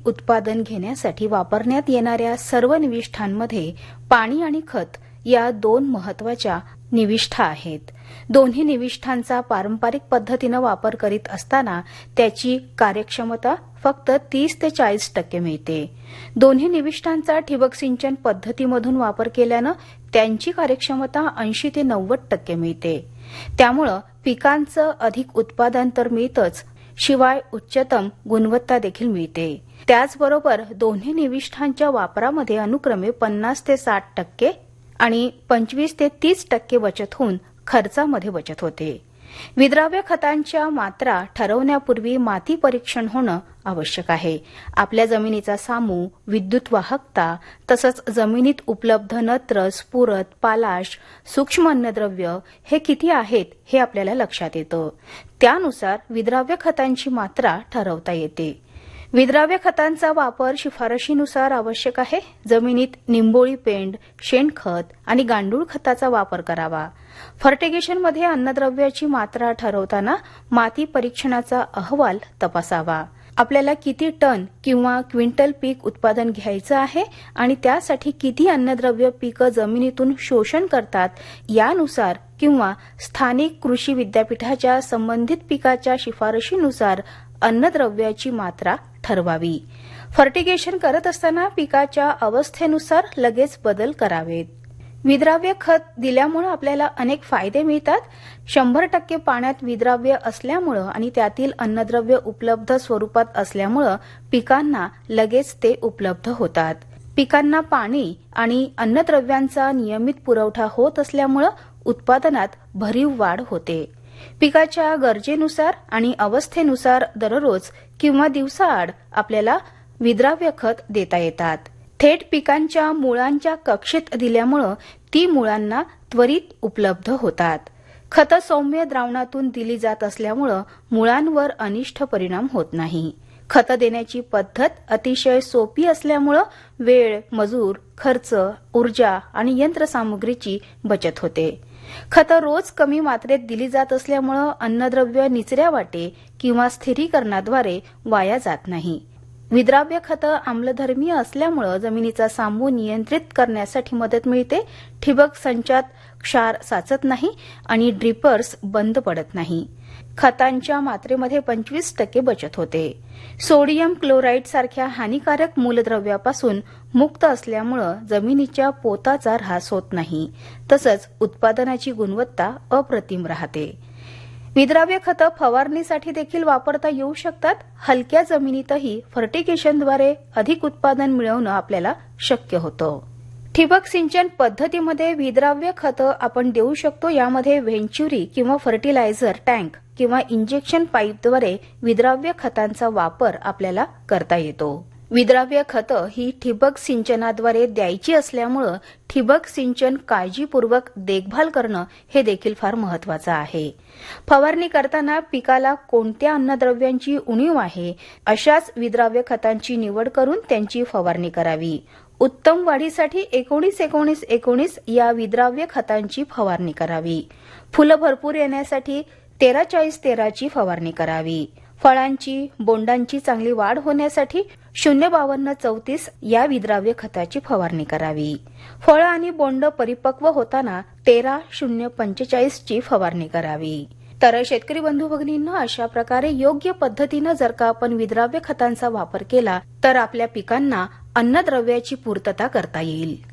अधिक उत्पादन घेण्यासाठी वापरण्यात येणाऱ्या सर्व निविष्ठांमध्ये पाणी आणि खत या दोन महत्वाच्या निविष्ठा आहेत. दोन्ही निविष्ठांचा पारंपरिक पद्धतीनं वापर करीत असताना त्याची कार्यक्षमता फक्त 30 ते 40% मिळते. दोन्ही निविष्ठांचा ठिबक सिंचन पद्धतीमधून वापर केल्यानं त्यांची कार्यक्षमता 80 ते 90% मिळते. त्यामुळं पिकांचं अधिक उत्पादन तर मिळतंच, शिवाय उच्चतम गुणवत्ता देखील मिळते. त्याचबरोबर दोन्ही निविष्ठांच्या वापरामध्ये अनुक्रमे 50 ते 60% आणि 25 ते 30% बचत होऊन खर्चामध्ये बचत होते. विद्राव्य खतांच्या मात्रा ठरवण्यापूर्वी माती परीक्षण होणं आवश्यक आहे. आपल्या जमिनीचा सामू, विद्युत वाहकता तसंच जमिनीत उपलब्ध नत्र, स्फुरद, पालाश, सूक्ष्म अन्नद्रव्य हे किती आहेत हे आपल्याला लक्षात येतं. त्यानुसार विद्राव्य खतांची मात्रा ठरवता येते. विद्राव्य खतांचा वापर शिफारशीनुसार आवश्यक आहे. जमिनीत निंबोळी पेंड, शेणखत आणि गांडूळ खताचा वापर करावा. फर्टिगेशनमध्ये अन्नद्रव्याची मात्रा ठरवताना माती परीक्षणाचा अहवाल तपासावा. आपल्याला किती टन किंवा क्विंटल पीक उत्पादन घ्यायचं आहे आणि त्यासाठी किती अन्नद्रव्य पिकं जमिनीतून शोषण करतात यानुसार किंवा स्थानिक कृषी विद्यापीठाच्या संबंधित पिकाच्या शिफारशीनुसार अन्नद्रव्याची मात्रा ठरवावी. फर्टिगेशन करत असताना पिकाच्या अवस्थेनुसार लगेच बदल करावेत. विद्राव्य खत दिल्यामुळे आपल्याला अनेक फायदे मिळतात. 100% पाण्यात विद्राव्य असल्यामुळे आणि त्यातील अन्नद्रव्य उपलब्ध स्वरूपात असल्यामुळे पिकांना लगेच ते उपलब्ध होतात. पिकांना पाणी आणि अन्नद्रव्यांचा नियमित पुरवठा होत असल्यामुळे उत्पादनात भरीव वाढ होते. पिकाच्या गरजेनुसार आणि अवस्थेनुसार दररोज किंवा दिवसाआड आपल्याला विद्राव्य खत देता येतात. थेट पिकांच्या मुळांच्या कक्षेत दिल्यामुळे ती मुळांना त्वरित उपलब्ध होतात. खतं सौम्य द्रावणातून दिली जात असल्यामुळे मुळांवर अनिष्ट परिणाम होत नाही. खतं देण्याची पद्धत अतिशय सोपी असल्यामुळे वेळ, मजूर, खर्च, ऊर्जा आणि यंत्रसामुग्रीची बचत होते. खतं रोज कमी मात्रेत दिली जात असल्यामुळे अन्नद्रव्य निचऱ्या वाटे किंवा स्थिरीकरणाद्वारे वाया जात नाही. विद्राव्य खतं आम्लधर्मीय असल्यामुळे जमिनीचा सामू नियंत्रित करण्यासाठी मदत मिळते. ठिबक संचात क्षार साचत नाही आणि ड्रिपर्स बंद पडत नाही. खतांच्या मात्रेमध्ये 25% बचत होते. सोडियम क्लोराईड सारख्या हानिकारक मूलद्रव्यापासून मुक्त असल्यामुळे जमिनीच्या पोताचा ऱ्हास होत नाही. तसंच उत्पादनाची गुणवत्ता अप्रतिम राहते. विद्राव्य खतं फवारणीसाठी देखील वापरता येऊ शकतात. हलक्या जमिनीतही फर्टिगेशनद्वारे अधिक उत्पादन मिळवणं आपल्याला शक्य होतं. ठिबक सिंचन पद्धतीमध्ये विद्राव्य खतं आपण देऊ शकतो. यामध्ये व्हेंचुरी किंवा फर्टिलायझर टँक किंवा इंजेक्शन पाईपद्वारे विद्राव्य खतांचा वापर आपल्याला करता येतो. विद्राव्य खतं ही ठिबक सिंचनाद्वारे द्यायची असल्यामुळे ठिबक सिंचन काळजीपूर्वक देखभाल करणं हे देखील फार महत्वाचं आहे. फवारणी करताना पिकाला कोणत्या अन्नद्रव्यांची उणीव आहे अशाच विद्राव्य खतांची निवड करून त्यांची फवारणी करावी. उत्तम वाढीसाठी 19-19-19 या विद्राव्य खतांची फवारणी करावी. फुलं भरपूर येण्यासाठी 13-40-13 ची फवारणी करावी. फळांची, बोंडांची चांगली वाढ होण्यासाठी 0-52-34 या विद्राव्य खताची फवारणी करावी. फळं आणि बोंड परिपक्व होताना 13-0-45 ची फवारणी करावी. तर शेतकरी बंधू भगिनींनो, अशा प्रकारे योग्य पद्धतीनं जर का आपण विद्राव्य खतांचा वापर केला तर आपल्या पिकांना अन्नद्रव्याची पूर्तता करता येईल.